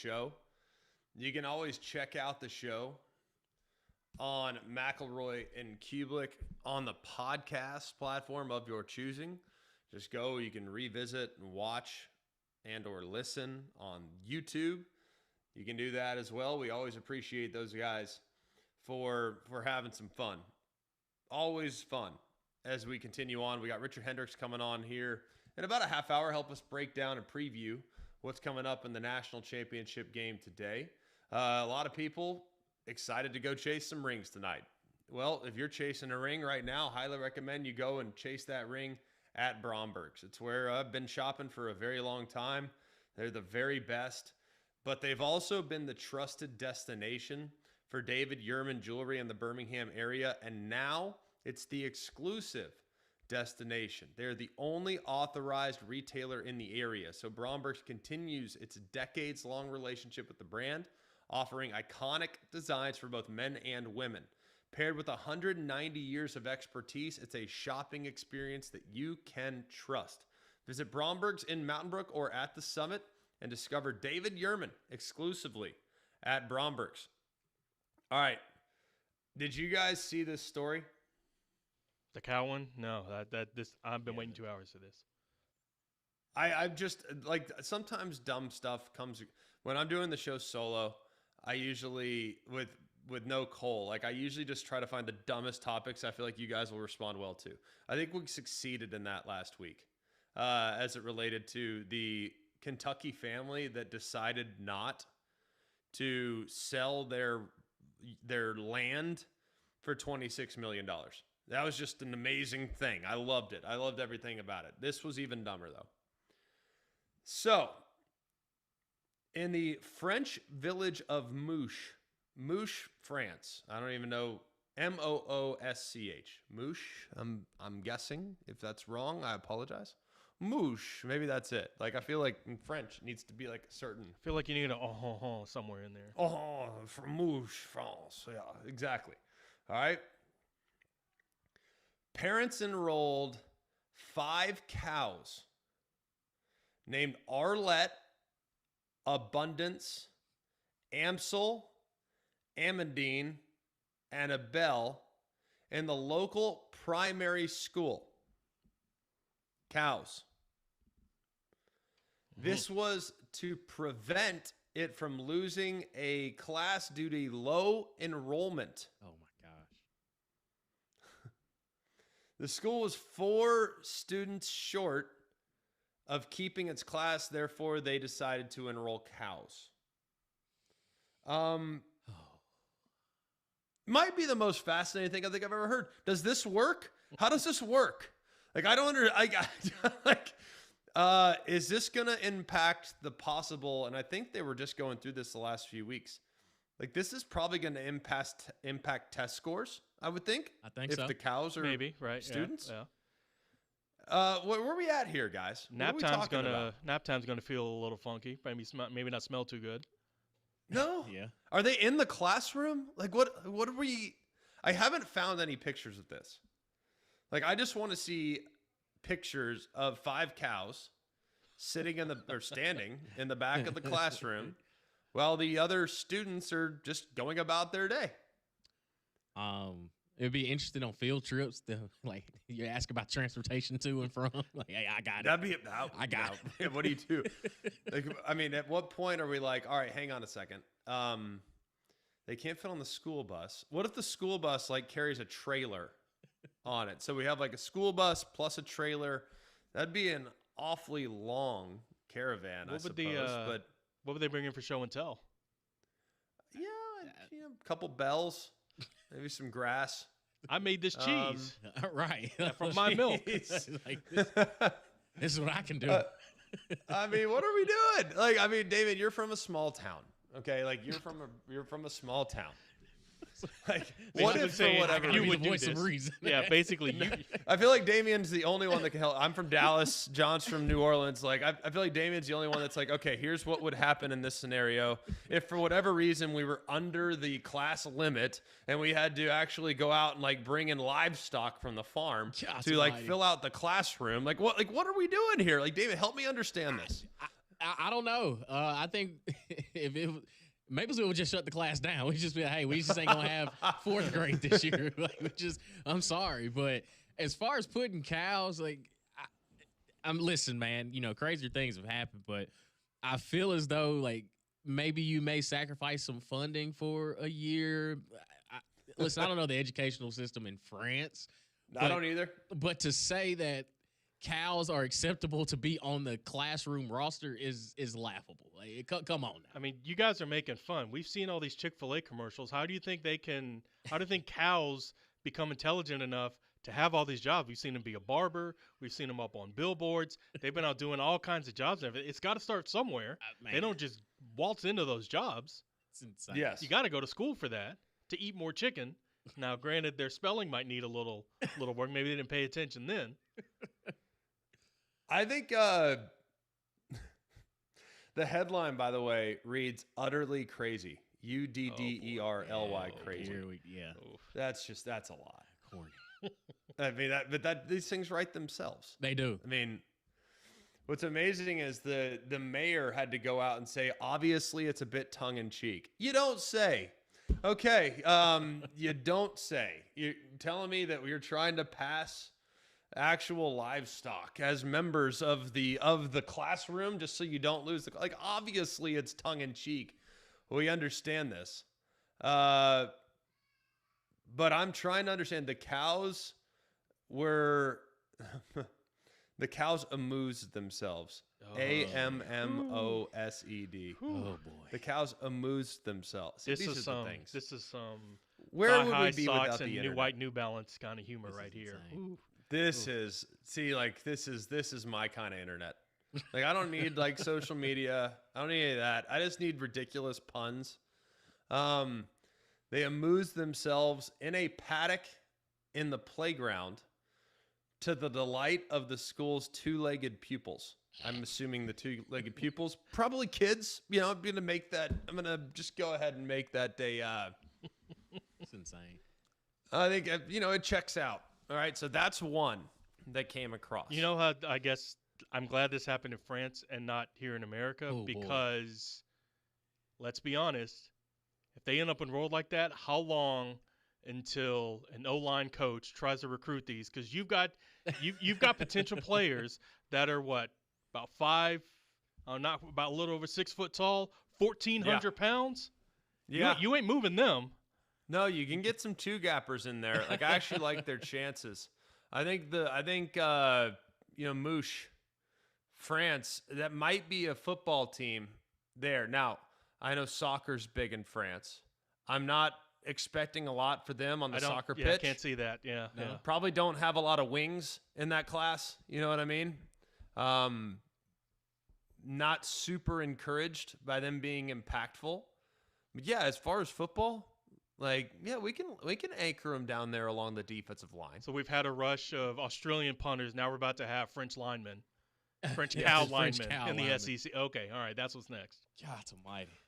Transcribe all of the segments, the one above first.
show. You can always check out the show on McElroy and Cubelic on the podcast platform of your choosing. Just go. You can revisit and watch and or listen on YouTube. You can do that as well. We always appreciate those guys for having some fun. Always fun as we continue on. We got Richard Hendricks coming on here in about a half hour. Help us break down and preview what's coming up in the national championship game today. A lot of people excited to go chase some rings tonight. Well, if you're chasing a ring right now, highly recommend you go and chase that ring at Bromberg's. It's where I've been shopping for a very long time. They're the very best, but they've also been the trusted destination for David Yurman jewelry in the Birmingham area, and now it's the exclusive destination. They're the only authorized retailer in the area, so Bromberg's continues its decades-long relationship with the brand, offering iconic designs for both men and women. Paired with 190 years of expertise, it's a shopping experience that you can trust. Visit Bromberg's in Mountain Brook or at the Summit and discover David Yurman exclusively at Bromberg's. All right. Did you guys see this story? The cow one? No, I've been waiting 2 hours for this. I've just, like, sometimes dumb stuff comes when I'm doing the show solo. I usually, with no Cole, like, I usually just try to find the dumbest topics I feel like you guys will respond well to. I think we succeeded in that last week as it related to the Kentucky family that decided not to sell their land for $26 million. That was just an amazing thing. I loved it. I loved everything about it. This was even dumber, though. So, in the French village of Mouche, France. I don't even know. Moosch. Mouche. I'm guessing. If that's wrong, I apologize. Mouche. Maybe that's it. Like, I feel like in French it needs to be like a certain. I feel like you need a somewhere in there. From Mouche, France. Yeah, exactly. All right. Parents enrolled 5 cows named Arlette, Abundance, Amsel, Amandine, and Abel in the local primary school. Cows. This was to prevent it from losing a class due to low enrollment. Oh, my gosh. The school was 4 students short of keeping its class. Therefore, they decided to enroll cows. Might be the most fascinating thing I think I've ever heard. Does this work? How does this work? Like, I don't is this going to impact the possible, and I think they were just going through this the last few weeks. Like, this is probably going to impact test scores, I would think. I think so. If the cows are maybe, right, students. Yeah. Where are we at here, guys? Nap time's gonna feel a little funky. Maybe not smell too good. No. Yeah. Are they in the classroom? Like, what are we? I haven't found any pictures of this. Like, I just want to see pictures of 5 cows sitting standing in the back of the classroom while the other students are just going about their day. It'd be interesting on field trips to, like, you ask about transportation to and from. Like, hey, I got it. I got it. What do you do? Like, I mean, at what point are we like, all right, hang on a second. They can't fit on the school bus. What if the school bus, like, carries a trailer on it? So we have, like, a school bus plus a trailer. That'd be an awfully long caravan, I suppose. But what would they bring in for show and tell? Yeah, a couple bells. Maybe some grass. I made this cheese. Right. From my milk. Like, this is what I can do. I mean, what are we doing? Like, I mean, David, you're from a small town. Okay? Like, you're from a small town. Like, what if for whatever you would do some reason? Yeah, basically. I feel like Damien's the only one that can help. I'm from Dallas. John's from New Orleans. Like, I feel like Damien's the only one that's like, okay, here's what would happen in this scenario. If for whatever reason we were under the class limit and we had to actually go out and, like, bring in livestock from the farm to, like, fill out the classroom. Like, what are we doing here? Like, David, help me understand this. I don't know. I think if it Maplesville would just shut the class down. We just be like, hey, we just ain't gonna have fourth grade this year. I'm sorry, but as far as putting cows, like, I'm listen, man. Crazier things have happened, but I feel as though like maybe you may sacrifice some funding for a year. Listen, I don't know the educational system in France. I don't either. But to say that cows are acceptable to be on the classroom roster is laughable. Like, come on now. I mean, you guys are making fun. We've seen all these Chick-fil-A commercials. How do you think cows become intelligent enough to have all these jobs? We've seen them be a barber. We've seen them up on billboards. They've been out doing all kinds of jobs. It's got to start somewhere. They don't just waltz into those jobs. It's insane. Yes. You got to go to school for that, to eat more chicken. Now, granted, their spelling might need a little work. Maybe they didn't pay attention then. I think the headline, by the way, reads "utterly crazy." UDDERLY crazy. Yeah. That's a lot. Corny. I mean, these things write themselves. They do. I mean, what's amazing is the mayor had to go out and say, obviously, it's a bit tongue in cheek. You don't say. Okay, you don't say. You're telling me that you're trying to pass actual livestock as members of the classroom just so you don't lose like, obviously it's tongue in cheek. We understand this. But I'm trying to understand the cows amused themselves. AMMOSED. Oh boy. The cows amused themselves. This is some Where would high we be socks without and the New internet? White New Balance kind of humor right here. This is my kind of internet. Like, I don't need like social media. I don't need any of that. I just need ridiculous puns. They amused themselves in a paddock in the playground to the delight of the school's two-legged pupils. I'm assuming the two-legged pupils, probably kids. I'm gonna just go ahead and make that day. It's insane. I think it checks out. All right, so that's one that came across. You know how I guess I'm glad this happened in France and not here in America because, let's be honest, if they end up enrolled like that, how long until an O-line coach tries to recruit these? Because you've got potential players that are about a little over 6 foot tall, 1,400 pounds. Yeah, you ain't moving them. No, you can get some two-gappers in there. Like, I actually like their chances. I think Mouche, France, that might be a football team there. Now, I know soccer's big in France. I'm not expecting a lot for them on the soccer pitch. I can't see that. Yeah, no. Yeah. Probably don't have a lot of wings in that class. You know what I mean? Not super encouraged by them being impactful. But yeah, as far as football, we can anchor them down there along the defensive line. So we've had a rush of Australian punters. Now we're about to have French linemen, French cow linemen in the SEC. Okay, all right, that's what's next. God almighty.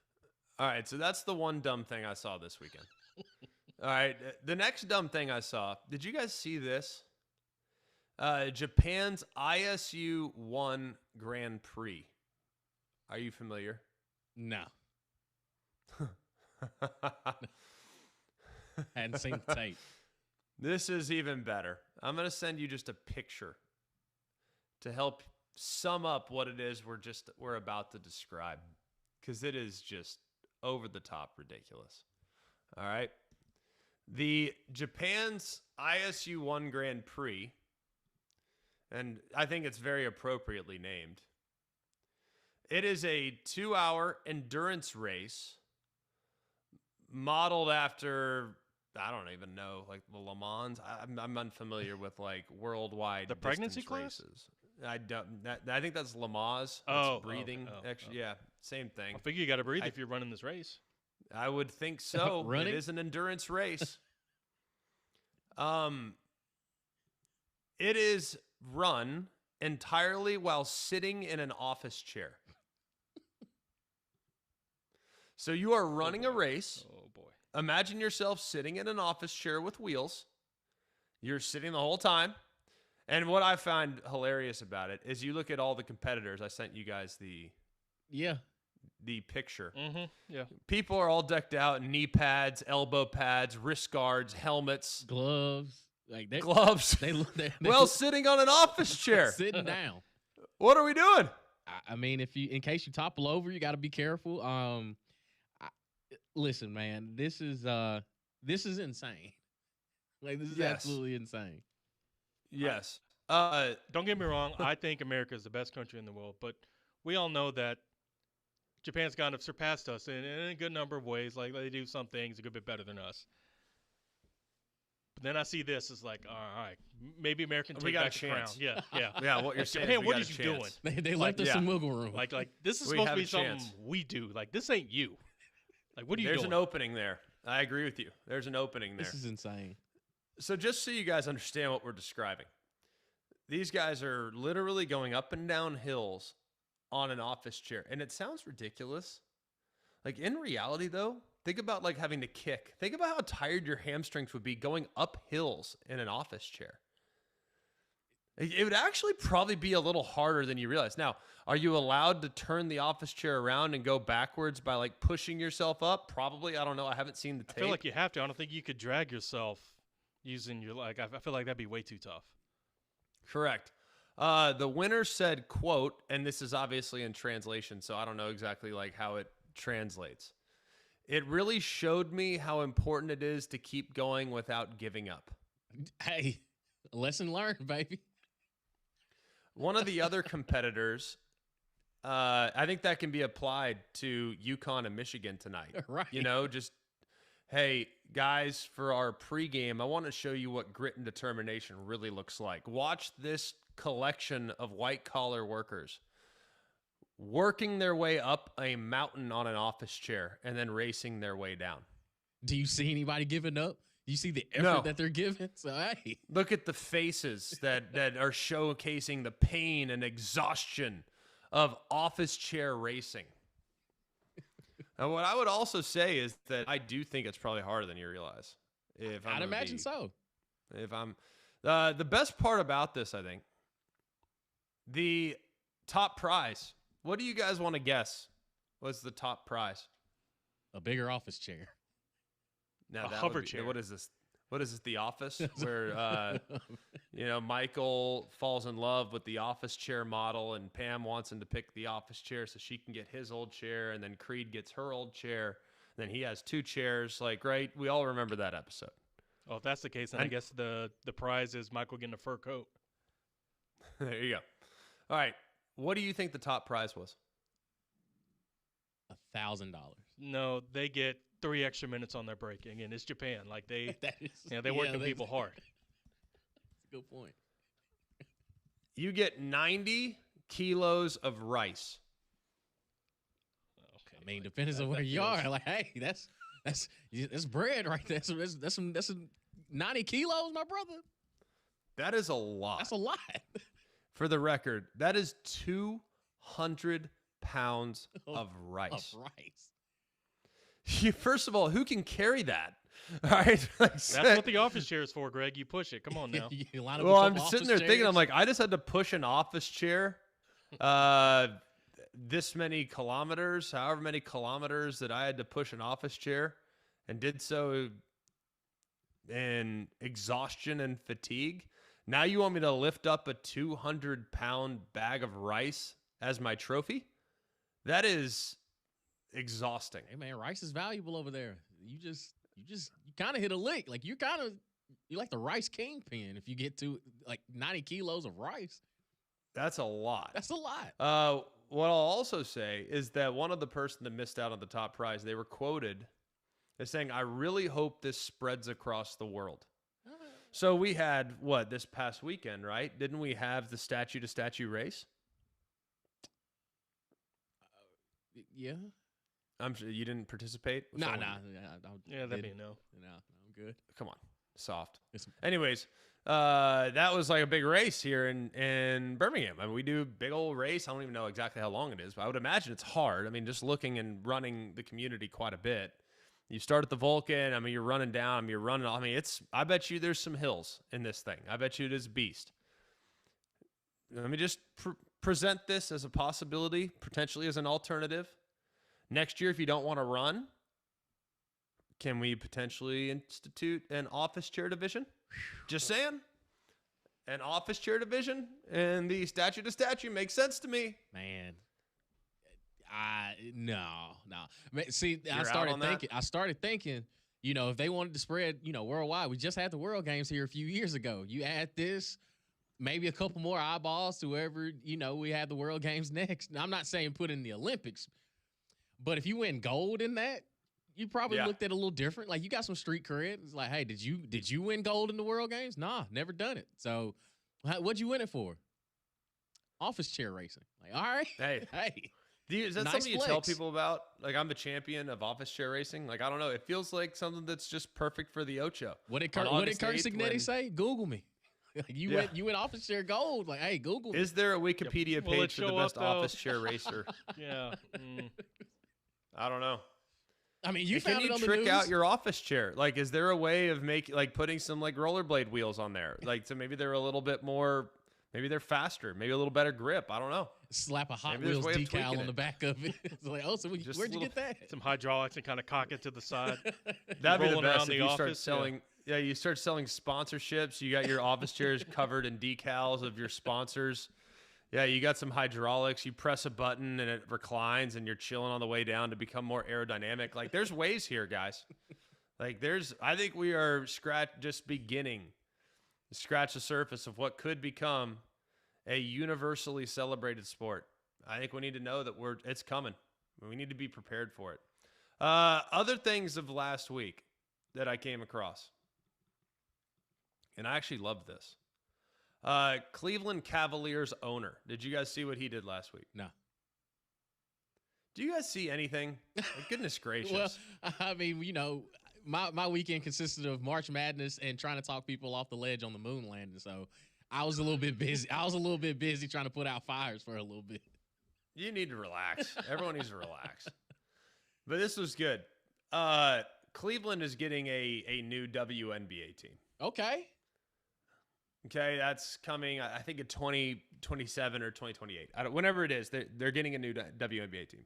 All right, so that's the one dumb thing I saw this weekend. All right, the next dumb thing I saw, did you guys see this? Japan's ISU 1 Grand Prix. Are you familiar? No. Hadn't seen the tape. This is even better. I'm going to send you just a picture to help sum up what it is we're about to describe, because it is just over the top ridiculous. All right. The Japan's ISU 1 Grand Prix, and I think it's very appropriately named. It is a 2-hour endurance race modeled after, I don't even know, like the Le Mans. I'm unfamiliar with like worldwide the pregnancy class races. I don't. I think that's Le Mans. Oh, breathing. Actually, yeah, same thing. I figure you got to breathe if you're running this race. I would think so. Running? It is an endurance race. It is run entirely while sitting in an office chair. So you are running a race. Oh boy. Imagine yourself sitting in an office chair with wheels. You're sitting the whole time. And what I find hilarious about it is you look at all the competitors. I sent you guys the Yeah. The picture. Yeah. People are all decked out in knee pads, elbow pads, wrist guards, helmets, gloves, gloves. Well, sitting on an office chair, sitting down. What are we doing? I mean, in case you topple over, you got to be careful. Listen, man, this is insane. Like, this is absolutely insane. Yes. Don't get me wrong. I think America is the best country in the world, but we all know that Japan's kind of surpassed us in a good number of ways. Like, they do some things a good bit better than us. But then I see this as like, all right, maybe America can take back the crown. Yeah. Yeah, what you're saying. Japan, what are you doing? They left us some wiggle room. Like this is supposed to be something we do. Like, this ain't you. Like, what are you doing? There's an opening there. I agree with you. There's an opening there. This is insane. So just so you guys understand what we're describing, these guys are literally going up and down hills on an office chair. And it sounds ridiculous. Like, in reality, though, think about like having to kick. Think about how tired your hamstrings would be going up hills in an office chair. It would actually probably be a little harder than you realize. Now, are you allowed to turn the office chair around and go backwards by like pushing yourself up? Probably. I don't know. I haven't seen the tape. I feel like you have to. I don't think you could drag yourself using your, like, I feel like that'd be way too tough. Correct. The winner said, quote, and this is obviously in translation, so I don't know exactly like how it translates. It really showed me how important it is to keep going without giving up. Hey, lesson learned, baby. One of the other competitors, I think that can be applied to UConn and Michigan tonight. Right. You know, just, hey, guys, for our pregame, I want to show you what grit and determination really looks like. Watch this collection of white-collar workers working their way up a mountain on an office chair and then racing their way down. Do you see anybody giving up? Do you see the effort that they're giving? So, hey. Look at the faces that are showcasing the pain and exhaustion of office chair racing. And what I would also say is that I do think it's probably harder than you realize. I'd imagine so. If I'm the best part about this, I think, the top prize. What do you guys want to guess? What's the top prize? A bigger office chair. Now, a hover chair. What is this? What is this? The Office, where Michael falls in love with the office chair model, and Pam wants him to pick the office chair so she can get his old chair, and then Creed gets her old chair. And then he has two chairs. Like, right? We all remember that episode. Oh, if that's the case, then I guess the prize is Michael getting a fur coat. There you go. All right. What do you think the top prize was? $1,000. No, they get 3 extra minutes on their break. Again, it's Japan. Like, they working people hard. That's a good point. You get 90 kilos of rice. Okay. I mean, depends on where you are. Like, hey, that's bread right there. That's some 90 kilos, my brother. That is a lot. That's a lot. For the record, that is 200 pounds of rice. First of all, who can carry that? All right. That's what the office chair is for, Greg. You push it. Come on now. Well, I'm sitting there thinking, I'm like, I just had to push an office chair this many kilometers, however many kilometers that I had to push an office chair, and did so in exhaustion and fatigue. Now you want me to lift up a 200-pound bag of rice as my trophy? That is exhausting. Hey man, rice is valuable over there. You kind of hit a lick. Like you like the rice kingpin if you get to like 90 kilos of rice. That's a lot. That's a lot. What I'll also say is that one of the person that missed out on the top prize, they were quoted as saying, "I really hope this spreads across the world." So we had this past weekend, right? Didn't we have the statue to statue race? Yeah. I'm sure you didn't participate. No. Yeah, that'd be a no. No, I'm good. Come on, soft. Anyways, that was like a big race here in Birmingham. I mean, we do a big old race. I don't even know exactly how long it is, but I would imagine it's hard. I mean, just looking and running the community quite a bit. You start at the Vulcan. I mean, you're running down. You're running. I mean, I bet you there's some hills in this thing. I bet you it is a beast. Let me just present this as a possibility, potentially as an alternative. Next year, if you don't want to run, can we potentially institute an office chair division? Just saying. An office chair division and the statue to statue makes sense to me. Man. No. See, You're I started thinking, if they wanted to spread, worldwide, we just had the World Games here a few years ago. You add this, maybe a couple more eyeballs to wherever, we have the World Games next. Now, I'm not saying put in the Olympics, but if you win gold in that, you probably looked at it a little different. Like, you got some street cred. It's like, hey, did you win gold in the World Games? Nah, never done it. So what'd you win it for? Office chair racing. Like, all right. Hey. Is that nice something you flex. tell people about? Like, I'm the champion of office chair racing. Like, I don't know. It feels like something that's just perfect for the Ocho. What did Kurt Signetti say? Google me. You went office chair gold. Like, hey, Google me. Is there a Wikipedia page for the best office chair racer? Yeah. I don't know. I mean, you found it on the trick news. out your office chair? Like, is there a way of putting some like rollerblade wheels on there? Like, so maybe they're a little bit more, maybe they're faster, maybe a little better grip. I don't know. Slap a Hot Wheels decal on the back of it. It's like, oh, so where'd you get that? Some hydraulics and kind of cock it to the side. That'd be the best if you start selling. Yeah, you start selling sponsorships. You got your office chairs covered in decals of your sponsors. Yeah, you got some hydraulics. You press a button and it reclines, and you're chilling on the way down to become more aerodynamic. Like, there's ways here, guys. Like, I think we are just beginning to scratch the surface of what could become a universally celebrated sport. I think we need to know that it's coming. We need to be prepared for it. Other things of last week that I came across, and I actually loved this. Cleveland Cavaliers owner. Did you guys see what he did last week? No. Do you guys see anything? Like, goodness gracious. Well, I mean, my weekend consisted of March Madness and trying to talk people off the ledge on the moon landing. So I was a little bit busy. Trying to put out fires for a little bit. You need to relax. Everyone needs to relax. But this was good. Cleveland is getting a new WNBA team. Okay, that's coming, I think, in 2027 or 2028. Whenever it is, they're getting a new WNBA team.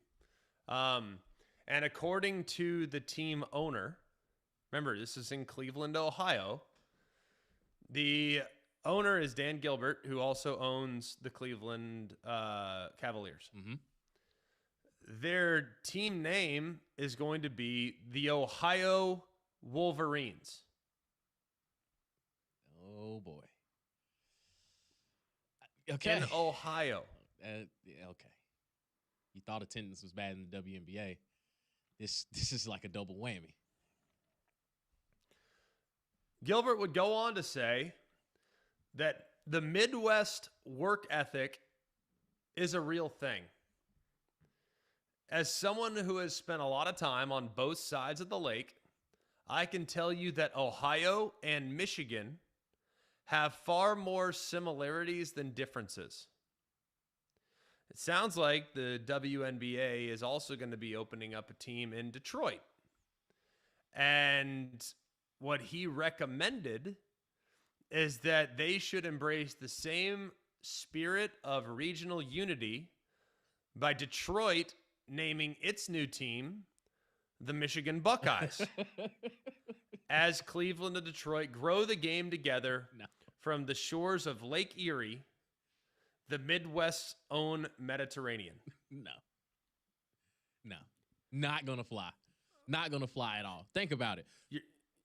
And according to the team owner, remember, this is in Cleveland, Ohio. The owner is Dan Gilbert, who also owns the Cleveland Cavaliers. Mm-hmm. Their team name is going to be the Ohio Wolverines. Oh, boy. Okay. In Ohio. Okay. You thought attendance was bad in the WNBA. This is like a double whammy. Gilbert would go on to say that the Midwest work ethic is a real thing. As someone who has spent a lot of time on both sides of the lake, I can tell you that Ohio and Michigan have far more similarities than differences. It sounds like the WNBA is also going to be opening up a team in Detroit. And what he recommended is that they should embrace the same spirit of regional unity by Detroit naming its new team the Michigan Buckeyes. As Cleveland and Detroit grow the game together from the shores of Lake Erie, the Midwest's own Mediterranean. No. Not going to fly. Not going to fly at all. Think about it.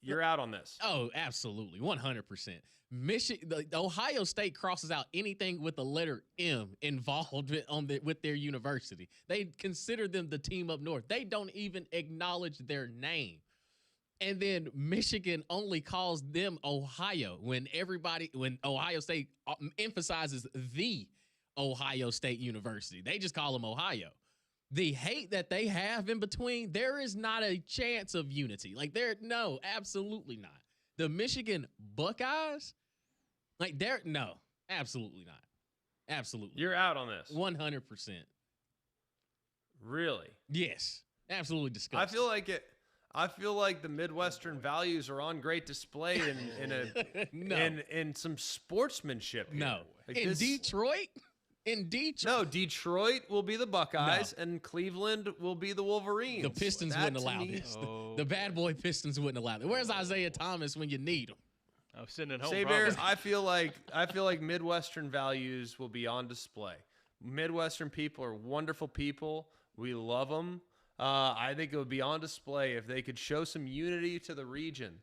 You're out on this. Oh, absolutely. 100%. The Ohio State crosses out anything with the letter M involved with their university. They consider them the team up north. They don't even acknowledge their name. And then Michigan only calls them Ohio when Ohio State emphasizes the Ohio State University. They just call them Ohio. The hate that they have in between, there is not a chance of unity. No, absolutely not. The Michigan Buckeyes, no, absolutely not. Absolutely. You're out on this. 100%. Really? Yes. Absolutely disgusting. I feel like the Midwestern values are on great display in some sportsmanship here. No. In Detroit? In Detroit. No, Detroit will be the Buckeyes, and Cleveland will be the Wolverines. The Pistons That wouldn't to allow me- this. Oh, The bad boy Pistons wouldn't allow it. Where's Isaiah Thomas when you need him? I was sitting at home. Saber, probably. I feel like Midwestern values will be on display. Midwestern people are wonderful people. We love them. I think it would be on display if they could show some unity to the region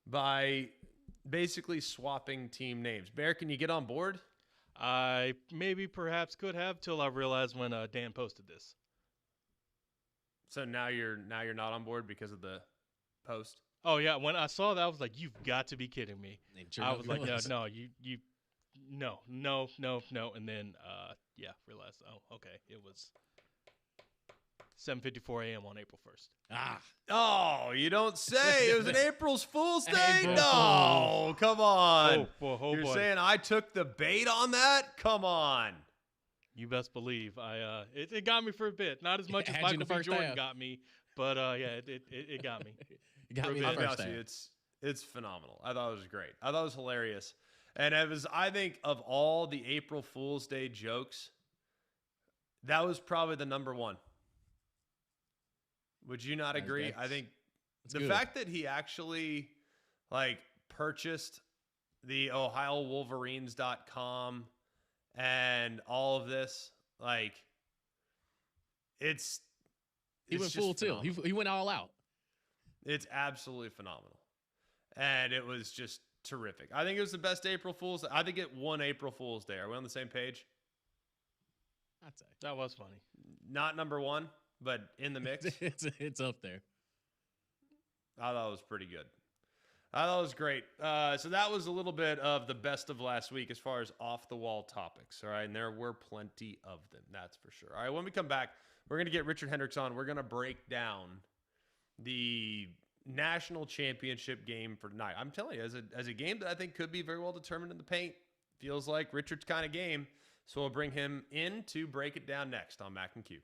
by basically swapping team names. Bear, can you get on board? I perhaps could have till I realized when Dan posted this. So now you're not on board because of the post. Oh yeah, when I saw that, I was like, "You've got to be kidding me!" And sure I enough, was it like, "No, no," and then realized, oh, okay, it was 7:54 a.m. on April 1st. Ah, Oh, you don't say. It was an April's Fool's Day? April No, come on. Oh You're boy. saying I took the bait on that? Come on. You best believe it got me for a bit. Not as much as Had you in Michael the B. first Jordan half. got me, but it got me. you got me For a the bit. I'll first be honest half. with you, it's phenomenal. I thought it was great. I thought it was hilarious. And it was, I think, of all the April Fool's Day jokes, that was probably the number one. Would you not agree? I think the good. fact that he actually purchased the OhioWolverines.com and all of this, it's He went just full tilt. phenomenal. He went all out. It's absolutely phenomenal. And it was just terrific. I think it was the best April Fool's. I think it won April Fool's Day. Are we on the same page? I'd say That was funny. Not number one, but in the mix. it's up there. I thought it was pretty good. I thought it was great. So that was a little bit of the best of last week as far as off-the-wall topics, all right? And there were plenty of them, that's for sure. All right, when we come back, we're going to get Richard Hendricks on. We're going to break down the national championship game for tonight. I'm telling you, as a game that I think could be very well determined in the paint, feels like Richard's kind of game. So we'll bring him in to break it down next on Mac and Q.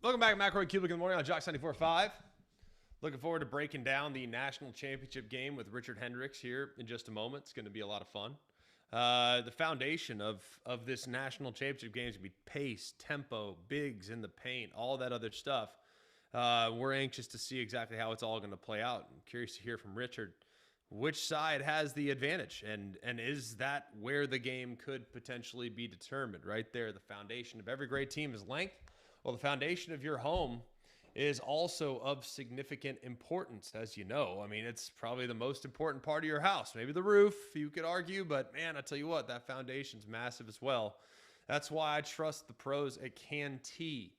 Welcome back, McElroy, Cubelic in the morning on Jock 94.5. Looking forward to breaking down the national championship game with Richard Hendricks here in just a moment. It's going to be a lot of fun. The foundation of this national championship game is going to be pace, tempo, bigs in the paint, all that other stuff. We're anxious to see exactly how it's all going to play out. I'm curious to hear from Richard which side has the advantage, and is that where the game could potentially be determined? Right there, the foundation of every great team is length. Well, the foundation of your home is also of significant importance, as you know. I mean, it's probably the most important part of your house. Maybe the roof, you could argue, but man, I tell you what, that foundation's massive as well. That's why I trust the pros at Cantey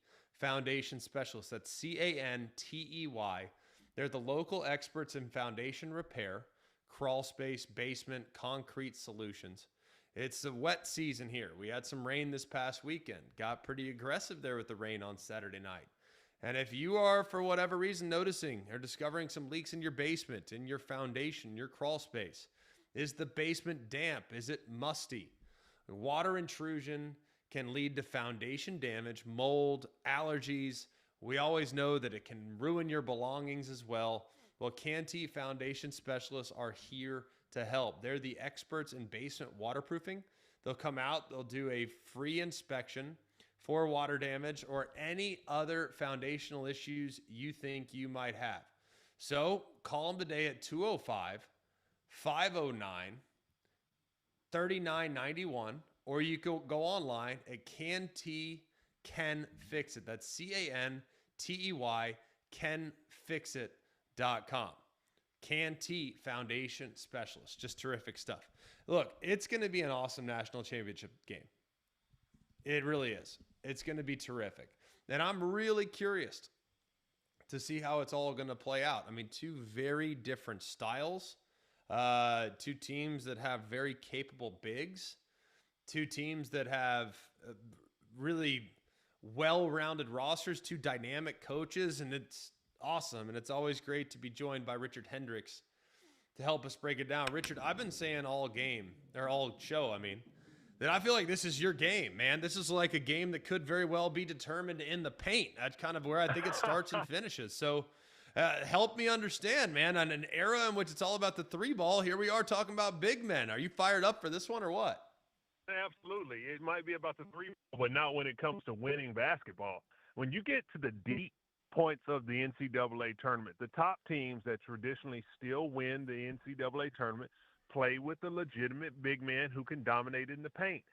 Foundation Specialists. That's Cantey. They're the local experts in foundation repair, crawl space, basement, concrete solutions. It's a wet season here. We had some rain this past weekend. Got pretty aggressive there with the rain on Saturday night. And if you are, for whatever reason, noticing or discovering some leaks in your basement, in your foundation, your crawl space, is the basement damp? Is it musty? Water intrusion can lead to foundation damage, mold, allergies. We always know that it can ruin your belongings as well. Well, Cantey Foundation Specialists are here to help. They're the experts in basement waterproofing. They'll come out, they'll do a free inspection for water damage or any other foundational issues you think you might have. So call them today at 205-509-3991, or you can go online at Cantey Can Fix It. That's Cantey, canfixit.com. Cantey Foundation Specialist. Just terrific stuff. Look, it's going to be an awesome national championship game. It really is. It's going to be terrific. And I'm really curious to see how it's all going to play out. I mean, two very different styles, two teams that have very capable bigs, two teams that have really well-rounded rosters, two dynamic coaches, and it's awesome. And it's always great to be joined by Richard Hendricks to help us break it down. Richard, I've been saying all show, that I feel like this is your game, man. This is like a game that could very well be determined in the paint. That's kind of where I think it starts and finishes. So help me understand, man. On an era in which it's all about the three ball, here we are talking about big men. Are you fired up for this one or what? Absolutely. It might be about the three ball, but not when it comes to winning basketball. When you get to the deep points of the NCAA tournament, the top teams that traditionally still win the NCAA tournament play with a legitimate big man who can dominate in the paint.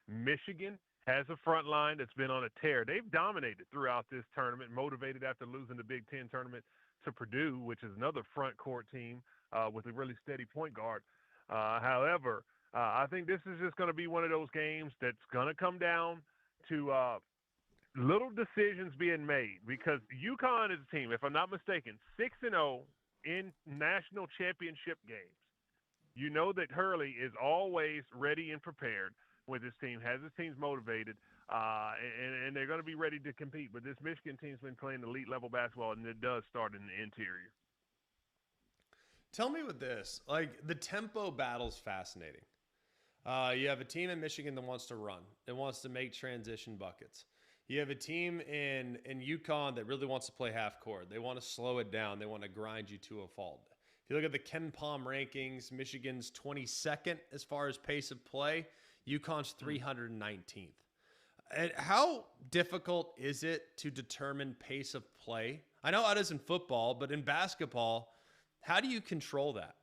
Michigan has a front line that's been on a tear. They've dominated throughout this tournament, motivated after losing the Big Ten tournament to Purdue, which is another front court team with a really steady point guard. However, I think this is just going to be one of those games that's going to come down to little decisions being made, because UConn is a team, if I'm not mistaken, 6-0 in national championship games. You know that Hurley is always ready and prepared with his team, has his teams motivated, and they're going to be ready to compete. But this Michigan team's been playing elite level basketball, and it does start in the interior. Tell me with this, like the tempo battle's fascinating. You have a team in Michigan that wants to run, that wants to make transition buckets. You have a team in UConn that really wants to play half court. They want to slow it down. They want to grind you to a fault. If you look at the Ken Palm rankings, Michigan's 22nd as far as pace of play. UConn's 319th. And how difficult is it to determine pace of play? I know it is in football, but in basketball, how do you control that?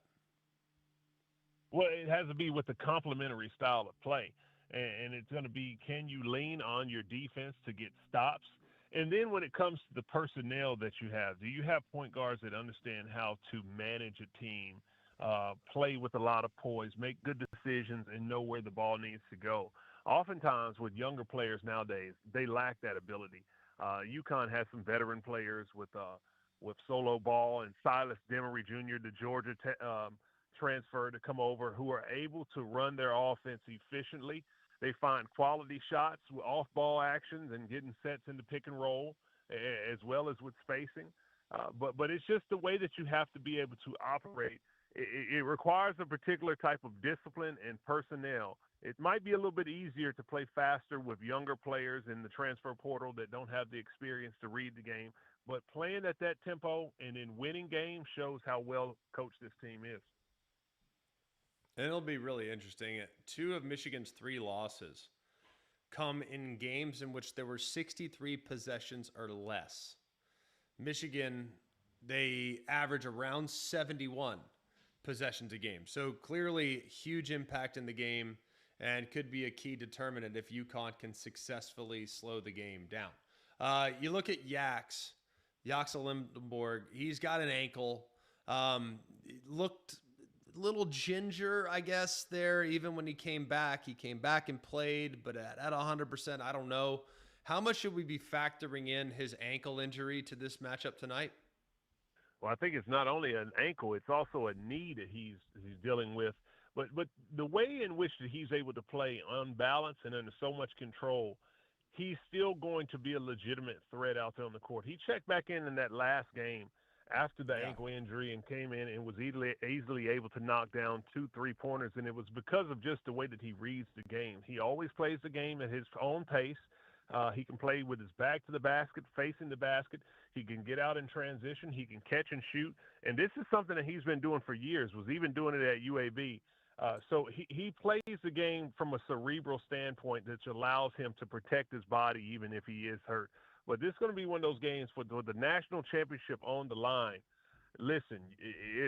Well, it has to be with the complementary style of play. And it's going to be, can you lean on your defense to get stops? And then when it comes to the personnel that you have, do you have point guards that understand how to manage a team, play with a lot of poise, make good decisions, and know where the ball needs to go? Oftentimes with younger players nowadays, they lack that ability. UConn has some veteran players with Solo Ball and Silas Demery Jr., the Georgia transfer to come over, who are able to run their offense efficiently. They find quality shots with off-ball actions and getting sets into pick and roll, as well as with spacing. But it's just the way that you have to be able to operate. It requires a particular type of discipline and personnel It might be a little bit easier to play faster with younger players in the transfer portal that don't have the experience to read the game. But playing at that tempo and in winning games shows how well coached this team is. And it'll be really interesting. Two of Michigan's three losses come in games in which there were 63 possessions or less. Michigan, they average around 71 possessions a game. So clearly, huge impact in the game and could be a key determinant if UConn can successfully slow the game down. You look at Yax Lindenborg. He's got an ankle. Looked a little ginger, I guess, there. Even when he came back and played, but at 100%, I don't know. How much should we be factoring in his ankle injury to this matchup tonight? Well, I think it's not only an ankle; it's also a knee that he's dealing with. But the way in which he's able to play unbalanced and under so much control, he's still going to be a legitimate threat out there on the court. He checked back in that last game after the ankle injury and came in and was easily able to knock down 2 3-pointers, and it was because of just the way that he reads the game. He always plays the game at his own pace. He can play with his back to the basket, facing the basket. He can get out in transition. He can catch and shoot. And this is something that he's been doing for years, was even doing it at UAB. So he plays the game from a cerebral standpoint that allows him to protect his body even if he is hurt. But this is going to be one of those games with the national championship on the line. Listen,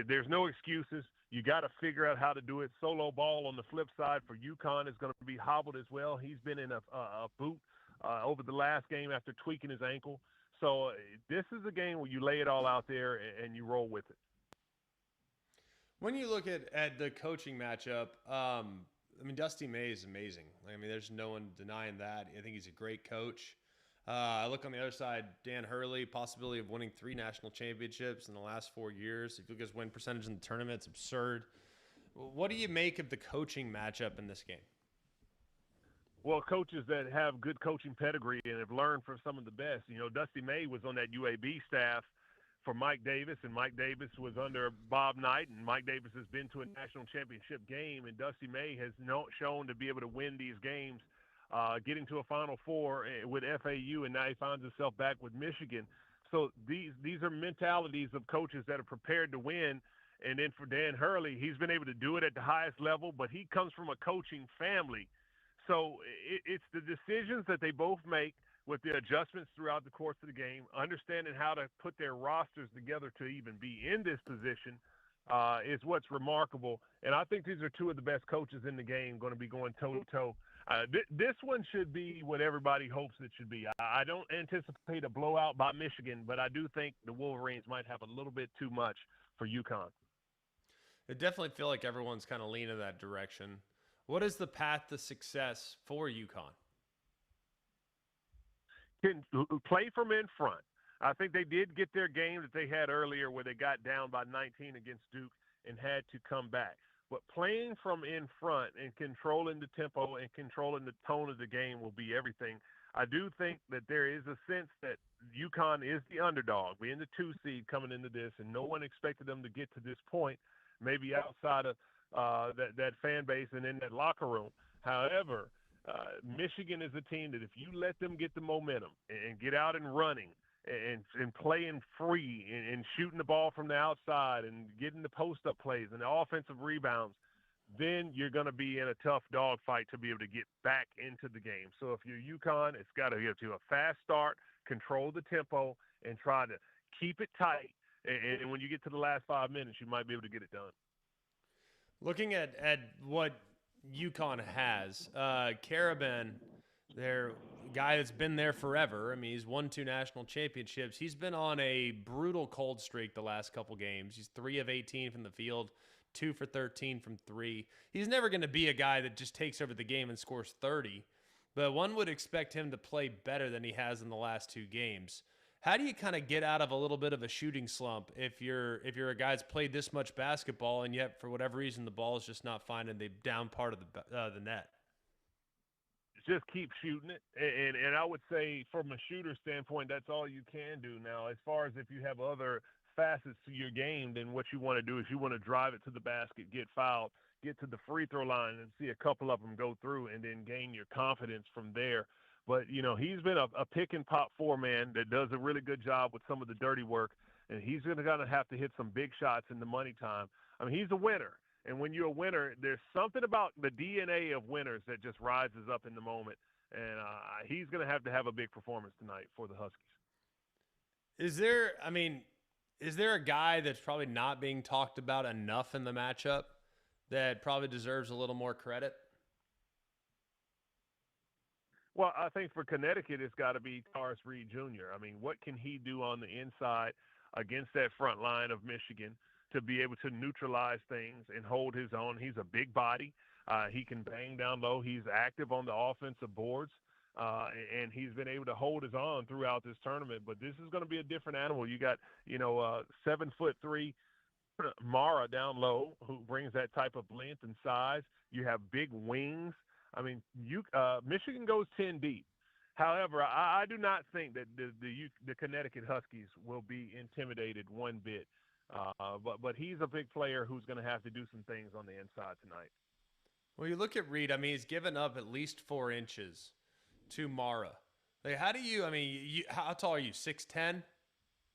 there's no excuses. You got to figure out how to do it. Solo ball on the flip side for UConn is going to be hobbled as well. He's been in a boot over the last game after tweaking his ankle. So this is a game where you lay it all out there and you roll with it. When you look at the coaching matchup, I mean, Dusty May is amazing. I mean, there's no one denying that. I think he's a great coach. I look on the other side, Dan Hurley, possibility of winning 3 national championships in the last 4 years. If you look at his win percentage in the tournament, it's absurd. What do you make of the coaching matchup in this game? Well, coaches that have good coaching pedigree and have learned from some of the best. You know, Dusty May was on that UAB staff for Mike Davis, and Mike Davis was under Bob Knight, and Mike Davis has been to a national championship game, and Dusty May has shown to be able to win these games, getting to a Final Four with FAU, and now he finds himself back with Michigan. So these are mentalities of coaches that are prepared to win. And then for Dan Hurley, he's been able to do it at the highest level, but he comes from a coaching family. So it's the decisions that they both make with the adjustments throughout the course of the game, understanding how to put their rosters together to even be in this position is what's remarkable. And I think these are two of the best coaches in the game going to be going toe-to-toe. This one should be what everybody hopes it should be. I don't anticipate a blowout by Michigan, but I do think the Wolverines might have a little bit too much for UConn. I definitely feel like everyone's kind of leaning that direction. What is the path to success for UConn? Can play from in front. I think they did get their game that they had earlier where they got down by 19 against Duke and had to come back. But playing from in front and controlling the tempo and controlling the tone of the game will be everything. I do think that there is a sense that UConn is the underdog, being the 2 seed coming into this, and no one expected them to get to this point, maybe outside of that fan base and in that locker room. However, Michigan is a team that if you let them get the momentum and get out and running and playing free and shooting the ball from the outside and getting the post-up plays and the offensive rebounds, then you're going to be in a tough dogfight to be able to get back into the game. So if you're UConn, it's got to get to a fast start, control the tempo, and try to keep it tight. And when you get to the last 5 minutes, you might be able to get it done. Looking at what UConn has, Karaban, their guy that's been there forever. I mean, he's won 2 national championships. He's been on a brutal cold streak the last couple games. He's 3 of 18 from the field, 2 for 13 from 3. He's never going to be a guy that just takes over the game and scores 30, but one would expect him to play better than he has in the last 2 games. How do you kind of get out of a little bit of a shooting slump if you're a guy that's played this much basketball and yet for whatever reason the ball is just not finding the down part of the net? Just keep shooting it, and I would say from a shooter standpoint, that's all you can do now. As far as if you have other facets to your game, then what you want to do is you want to drive it to the basket, get fouled, get to the free throw line and see a couple of them go through and then gain your confidence from there. But, he's been a pick and pop four man that does a really good job with some of the dirty work, and he's going to have to hit some big shots in the money time. I mean, he's a winner. And when you're a winner, there's something about the DNA of winners that just rises up in the moment. And he's going to have a big performance tonight for the Huskies. Is there a guy that's probably not being talked about enough in the matchup that probably deserves a little more credit? Well, I think for Connecticut, it's got to be Taurus Reed Jr. I mean, what can he do on the inside against that front line of Michigan to be able to neutralize things and hold his own? He's a big body. He can bang down low. He's active on the offensive boards, and he's been able to hold his own throughout this tournament. But this is going to be a different animal. You got, 7'3" Mara down low, who brings that type of length and size. You have big wings. I mean, Michigan goes 10 deep. However, I do not think that the Connecticut Huskies will be intimidated one bit. But he's a big player who's going to have to do some things on the inside tonight. Well, you look at Reed. I mean, he's given up at least 4 inches to Mara. Like, how do you? I mean, how tall are you? 6'10",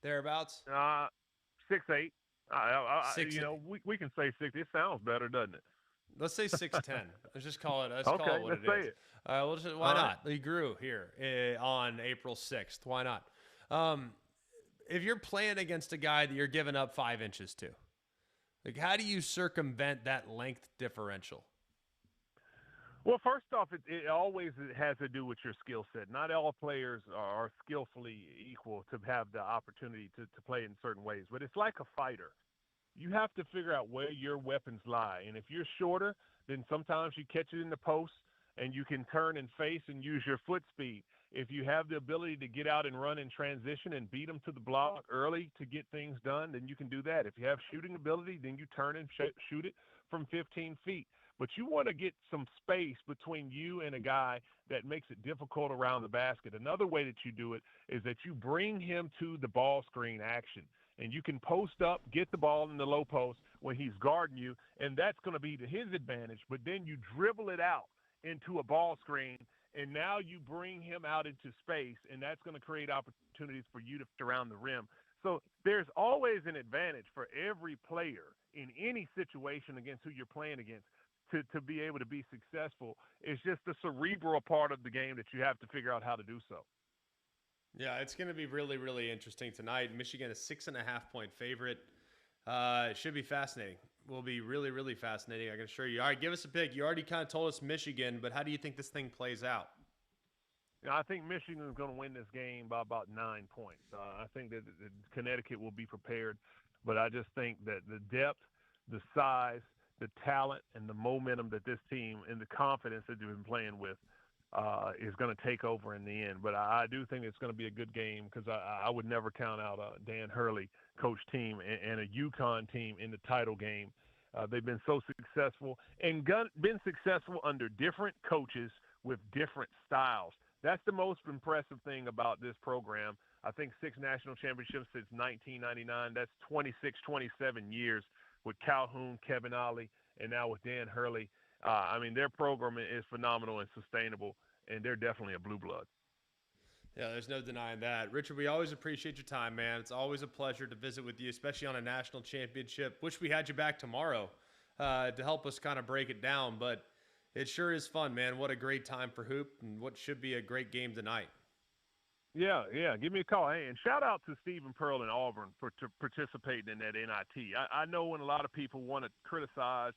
thereabouts. 6'8". 6'8". We can say 6. It sounds better, doesn't it? Let's say 6'10". Let's just call it. Let's okay, call it what let's it say is. it. Why not? He grew here on April 6th. Why not? If you're playing against a guy that you're giving up 5 inches to, like, how do you circumvent that length differential? Well, first off, it always has to do with your skill set. Not all players are skillfully equal to have the opportunity to play in certain ways, but it's like a fighter. You have to figure out where your weapons lie. And if you're shorter, then sometimes you catch it in the post and you can turn and face and use your foot speed. If you have the ability to get out and run in transition and beat them to the block early to get things done, then you can do that. If you have shooting ability, then you turn and shoot it from 15 feet. But you want to get some space between you and a guy that makes it difficult around the basket. Another way that you do it is that you bring him to the ball screen action. And you can post up, get the ball in the low post when he's guarding you, and that's going to be to his advantage. But then you dribble it out into a ball screen, and now you bring him out into space, and that's going to create opportunities for you to fit around the rim. So there's always an advantage for every player in any situation against who you're playing against to be able to be successful. It's just the cerebral part of the game that you have to figure out how to do so. Yeah, it's going to be really, really interesting tonight. Michigan, a 6.5-point favorite. It should be fascinating. Will be really, really fascinating, I can assure you. All right, give us a pick. You already kind of told us Michigan, but how do you think this thing plays out? I think Michigan is going to win this game by about 9 points. I think that Connecticut will be prepared, but I just think that the depth, the size, the talent, and the momentum that this team and the confidence that they've been playing with is going to take over in the end. But I do think it's going to be a good game because I would never count out a Dan Hurley coach team and a UConn team in the title game. They've been so successful and been successful under different coaches with different styles. That's the most impressive thing about this program. I think 6 national championships since 1999. That's 26, 27 years with Calhoun, Kevin Ollie, and now with Dan Hurley. Their program is phenomenal and sustainable, and they're definitely a blue blood. Yeah, there's no denying that. Richard, we always appreciate your time, man. It's always a pleasure to visit with you, especially on a national championship. Wish we had you back tomorrow to help us kind of break it down, but it sure is fun, man. What a great time for hoop, and what should be a great game tonight. Yeah. Give me a call. Hey, and shout out to Stephen Pearl in Auburn for participating in that NIT. I know when a lot of people want to criticize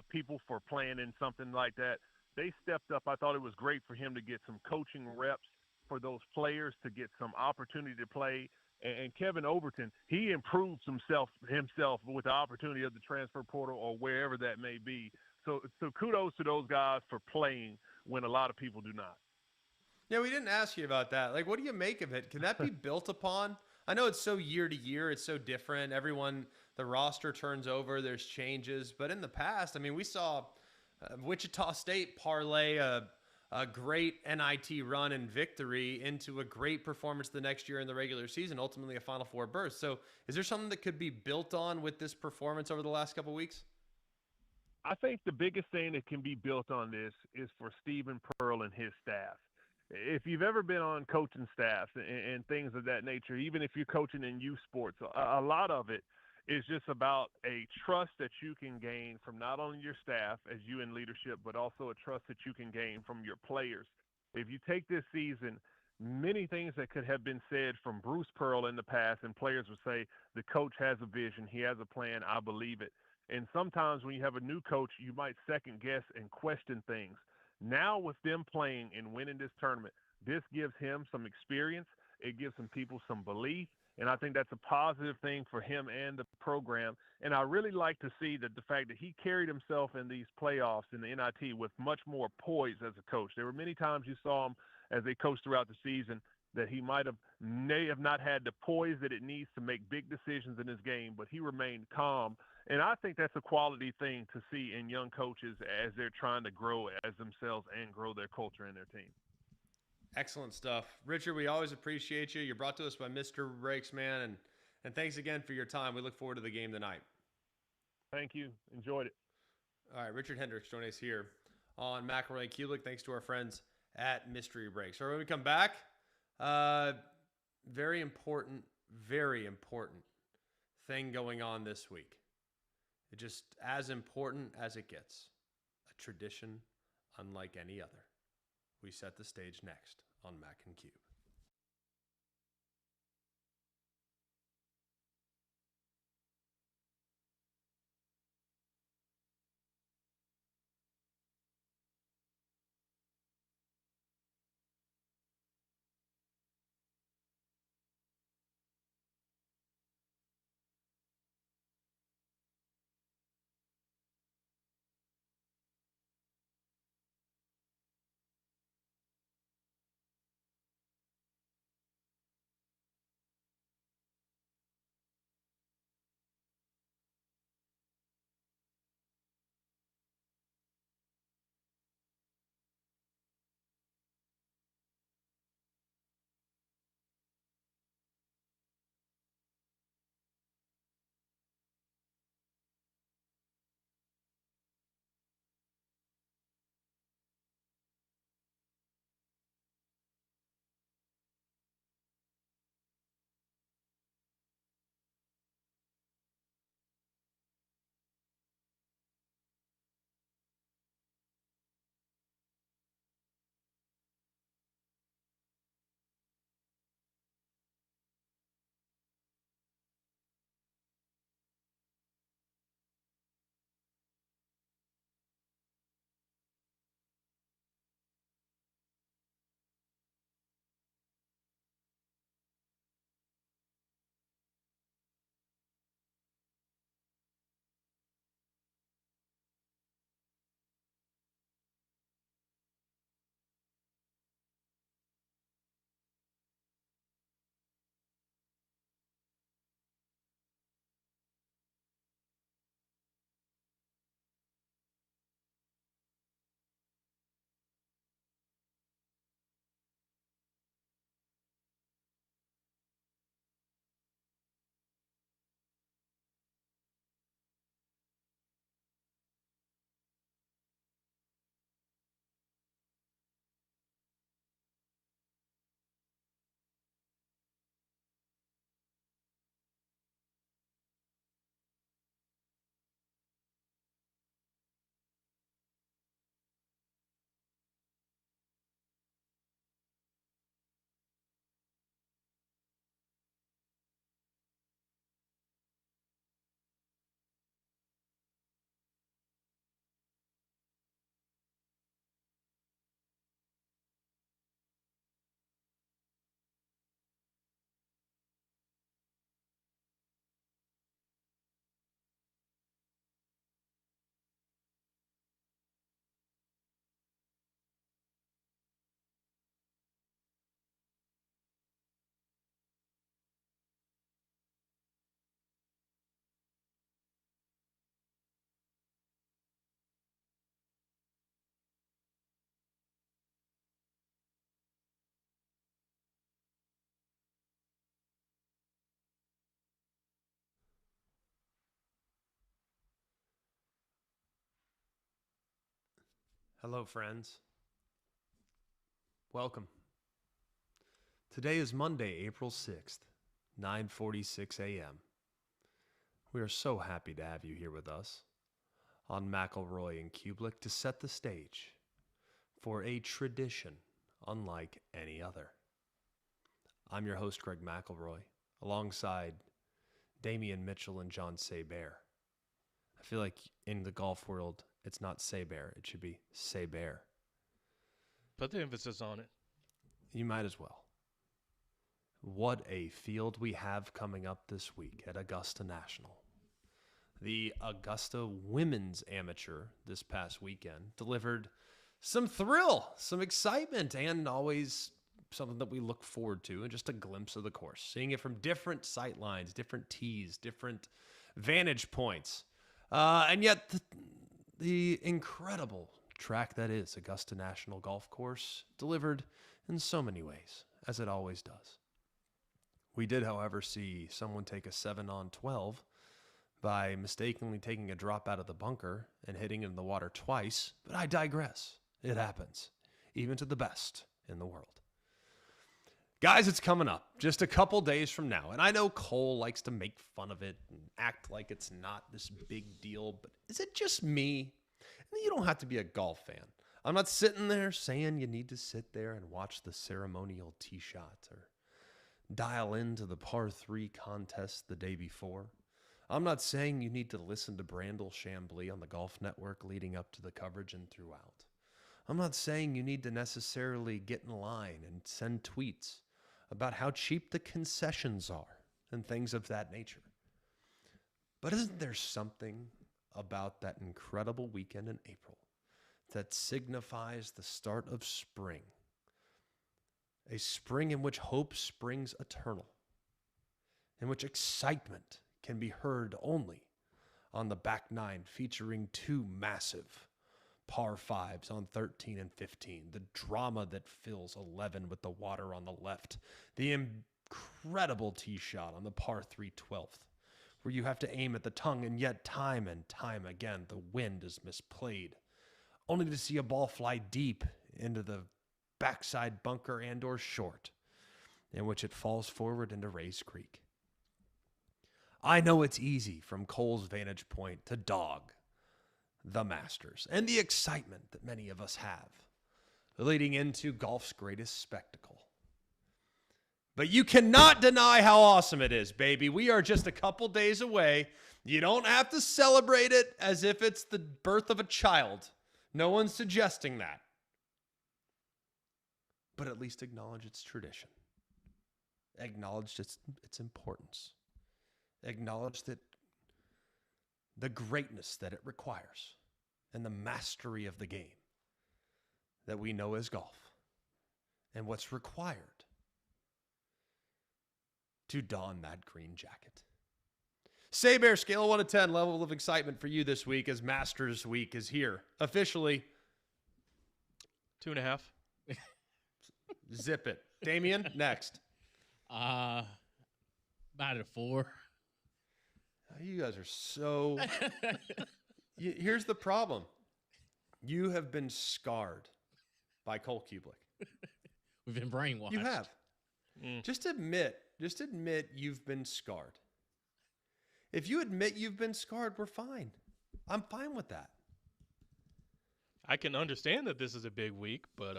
people for playing in something like that, they stepped up. I thought it was great for him to get some coaching reps for those players to get some opportunity to play. And Kevin Overton, he improves himself with the opportunity of the transfer portal or wherever that may be. So kudos to those guys for playing when a lot of people do not. Yeah, we didn't ask you about that. Like, what do you make of it? Can that be built upon? I know it's so year to year. It's so different. The roster turns over. There's changes. But in the past, we saw Wichita State parlay a great NIT run and victory into a great performance the next year in the regular season, ultimately a Final Four berth. So is there something that could be built on with this performance over the last couple of weeks? I think the biggest thing that can be built on this is for Stephen Pearl and his staff. If you've ever been on coaching staffs and things of that nature, even if you're coaching in youth sports, a lot of it is just about a trust that you can gain from not only your staff as you in leadership, but also a trust that you can gain from your players. If you take this season, many things that could have been said from Bruce Pearl in the past, and players would say, the coach has a vision, he has a plan, I believe it. And sometimes when you have a new coach, you might second guess and question things. Now, with them playing and winning this tournament, this gives him some experience. It gives some people some belief. And I think that's a positive thing for him and the program. And I really like to see that the fact that he carried himself in these playoffs in the NIT with much more poise as a coach. There were many times you saw him as they coached throughout the season that he may have not had the poise that it needs to make big decisions in his game, but he remained calm. And I think that's a quality thing to see in young coaches as they're trying to grow as themselves and grow their culture and their team. Excellent stuff. Richard, we always appreciate you. You're brought to us by Mr. Breaks, man, and thanks again for your time. We look forward to the game tonight. Thank you. Enjoyed it. All right, Richard Hendricks joining us here on McElroy and Cubelic. Thanks to our friends at Mystery Breaks. All right, when we come back, very important thing going on this week. It's just as important as it gets. A tradition unlike any other. We set the stage next on Mac and Cube. Hello, friends. Welcome. Today is Monday, April 6th, 9:46 a.m. We are so happy to have you here with us on McElroy and Cubelic to set the stage for a tradition unlike any other. I'm your host, Greg McElroy, alongside Damian Mitchell and John Saber. I feel like in the golf world, it's not Saber, it should be Saber. Put the emphasis on it. You might as well. What a field we have coming up this week at Augusta National. The Augusta Women's Amateur this past weekend delivered some thrill, some excitement, and always something that we look forward to, and just a glimpse of the course. Seeing it from different sight lines, different tees, different vantage points. And yet the incredible track that is Augusta National Golf Course delivered in so many ways, as it always does. We did, however, see someone take a 7-on-12 by mistakenly taking a drop out of the bunker and hitting it in the water twice, but I digress. It happens, even to the best in the world. Guys, it's coming up just a couple days from now, and I know Cole likes to make fun of it and act like it's not this big deal, but is it just me? And you don't have to be a golf fan. I'm not sitting there saying you need to sit there and watch the ceremonial tee shot or dial into the par 3 contest the day before. I'm not saying you need to listen to Brandel Chambly on the Golf Network leading up to the coverage and throughout. I'm not saying you need to necessarily get in line and send tweets about how cheap the concessions are and things of that nature. But isn't there something about that incredible weekend in April that signifies the start of spring? A spring in which hope springs eternal, in which excitement can be heard only on the back nine, featuring 2 massive par 5s on 13 and 15, the drama that fills 11 with the water on the left, the incredible tee shot on the par 3 12th, where you have to aim at the tongue, and yet time and time again the wind is misplayed, only to see a ball fly deep into the backside bunker and or short, in which it falls forward into Rays Creek. I know it's easy from Cole's vantage point to dog the Masters and the excitement that many of us have leading into golf's greatest spectacle. But you cannot deny how awesome it is, baby. We are just a couple days away. You don't have to celebrate it as if it's the birth of a child. No one's suggesting that. But at least acknowledge its tradition. Acknowledge its importance. Acknowledge that the greatness that it requires and the mastery of the game that we know as golf and what's required to don that green jacket. Saber, scale of 1 to 10, level of excitement for you this week as Masters Week is here. Officially. 2.5. Zip it. Damian, next. About a 4. You guys are so... Here's the problem. You have been scarred by Cole Cubelic. We've been brainwashed. You have. Just admit you've been scarred. If you admit you've been scarred, we're fine. I'm fine with that. I can understand that this is a big week, but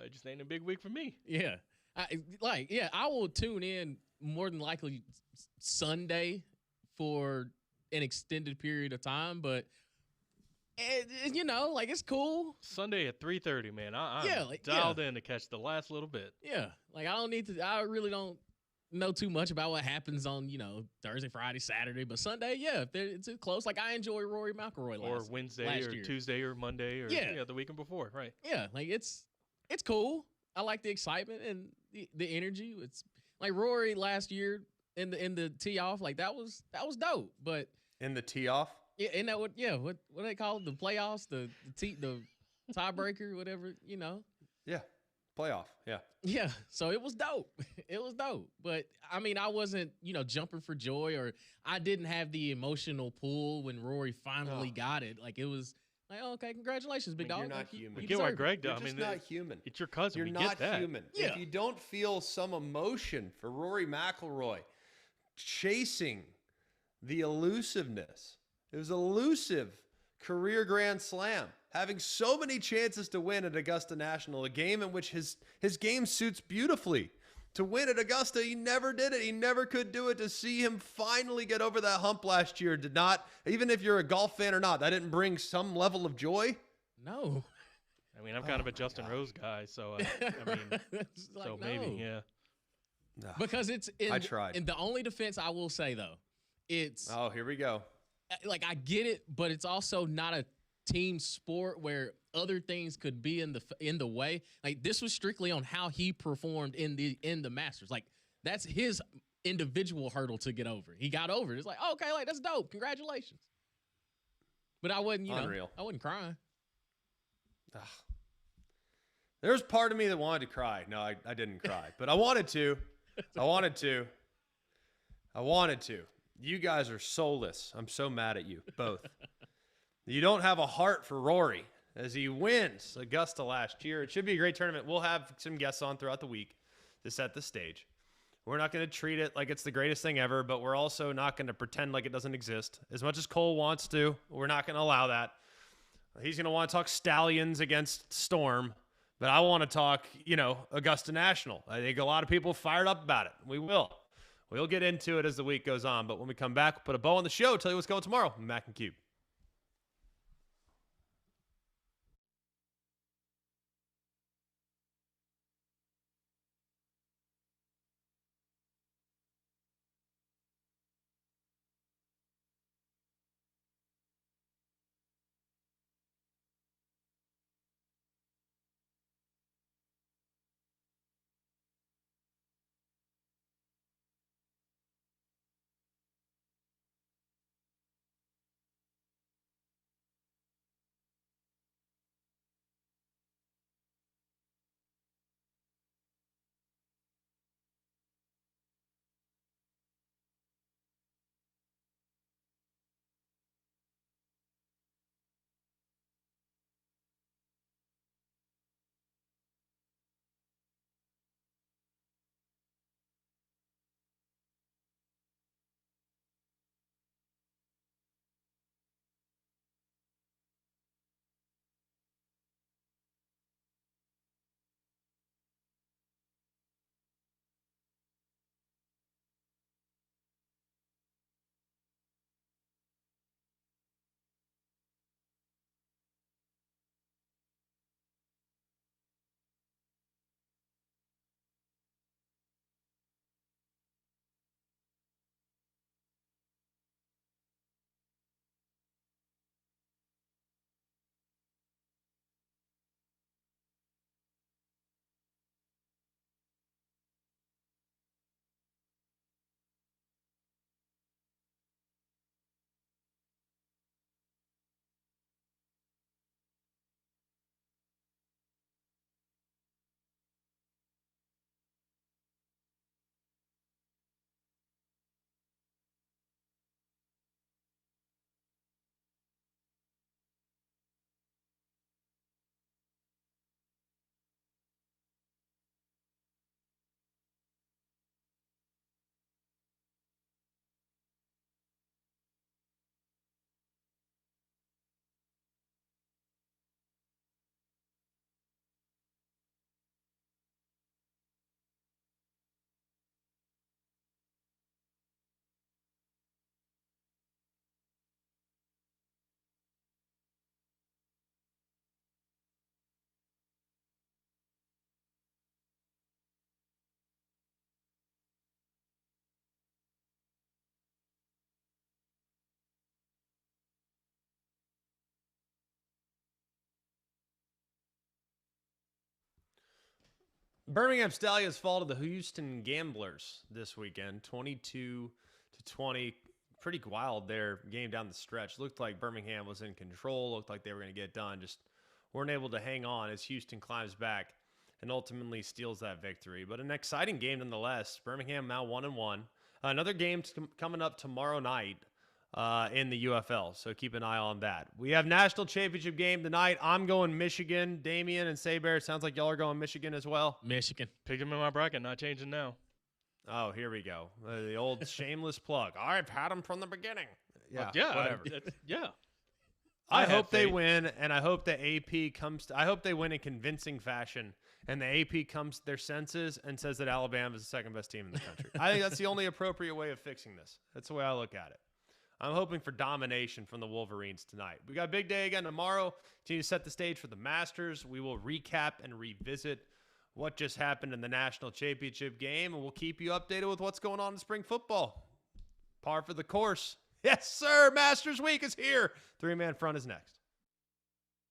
it just ain't a big week for me. Yeah. I will tune in more than likely Sunday for an extended period of time, but it's cool. Sunday at 3:30, man. I'm dialed in to catch the last little bit. Yeah, I really don't know too much about what happens on Thursday, Friday, Saturday, but Sunday, if it's close. Like I enjoy Rory McElroy or Wednesday or Tuesday or Monday or the weekend before, right? Yeah, it's cool. I like the excitement and the energy. It's like Rory last year in the tee off, like that was dope. But in the tee off, isn't that what they call it? The playoffs, the tiebreaker, whatever, Yeah, playoff. Yeah. Yeah. So it was dope. It was dope. But I mean, I wasn't, jumping for joy, or I didn't have the emotional pull when Rory finally got it. Like it was Like, oh, okay, congratulations, big You're dog. not Like, human. We you get why deserve it. Greg does. You're I just mean, not human. it's your cousin. You're we not get that. human. Yeah. If you don't feel some emotion for Rory McIlroy chasing the elusiveness, it was elusive career Grand Slam, having so many chances to win at Augusta National, a game in which his game suits beautifully. To win at Augusta, he never did it. He never could do it. To see him finally get over that hump last year did not, even if you're a golf fan or not, that didn't bring some level of joy. No. I mean, I'm kind of a Justin Rose guy, so I mean, It's like, so no. maybe, yeah. Because it's in, I tried. And the only defense I will say though, it's Oh, here we go. like I get it, but it's also not a team sport where other things could be in the way. Like this was strictly on how he performed in the Masters. Like that's his individual hurdle to get over. He got over it. It's like, oh, okay, like that's dope. Congratulations. But I wasn't, Unreal. I wasn't crying. Ugh. There was part of me that wanted to cry. No, I didn't cry, but I wanted to. I wanted to. You guys are soulless. I'm so mad at you both. You don't have a heart for Rory as he wins Augusta last year. It should be a great tournament. We'll have some guests on throughout the week to set the stage. We're not going to treat it like it's the greatest thing ever, but we're also not going to pretend like it doesn't exist. As much as Cole wants to, we're not going to allow that. He's going to want to talk Stallions against Storm, but I want to talk, Augusta National. I think a lot of people fired up about it. We will. We'll get into it as the week goes on, but when we come back, we'll put a bow on the show, tell you what's going tomorrow. Mac and Cube. Birmingham Stallions fall to the Houston Gamblers this weekend, 22-20. Pretty wild their game down the stretch. Looked like Birmingham was in control. Looked like they were going to get it done. Just weren't able to hang on as Houston climbs back and ultimately steals that victory. But an exciting game nonetheless. Birmingham now 1-1. Another game coming up tomorrow night in the UFL. So keep an eye on that. We have national championship game tonight. I'm going Michigan. Damian and Saber, it sounds like y'all are going Michigan as well. Michigan. Picked him in my bracket, not changing now. Oh, here we go. The old shameless plug. I've had them from the beginning. Yeah, yeah, whatever. Yeah. I hope they win, and I hope the AP I hope they win in convincing fashion, and the AP comes to their senses and says that Alabama is the second best team in the country. I think that's the only appropriate way of fixing this. That's the way I look at it. I'm hoping for domination from the Wolverines tonight. We got a big day again tomorrow. Continue to set the stage for the Masters. We will recap and revisit what just happened in the national championship game, and we'll keep you updated with what's going on in spring football. Par for the course. Yes, sir. Masters Week is here. Three-man front is next.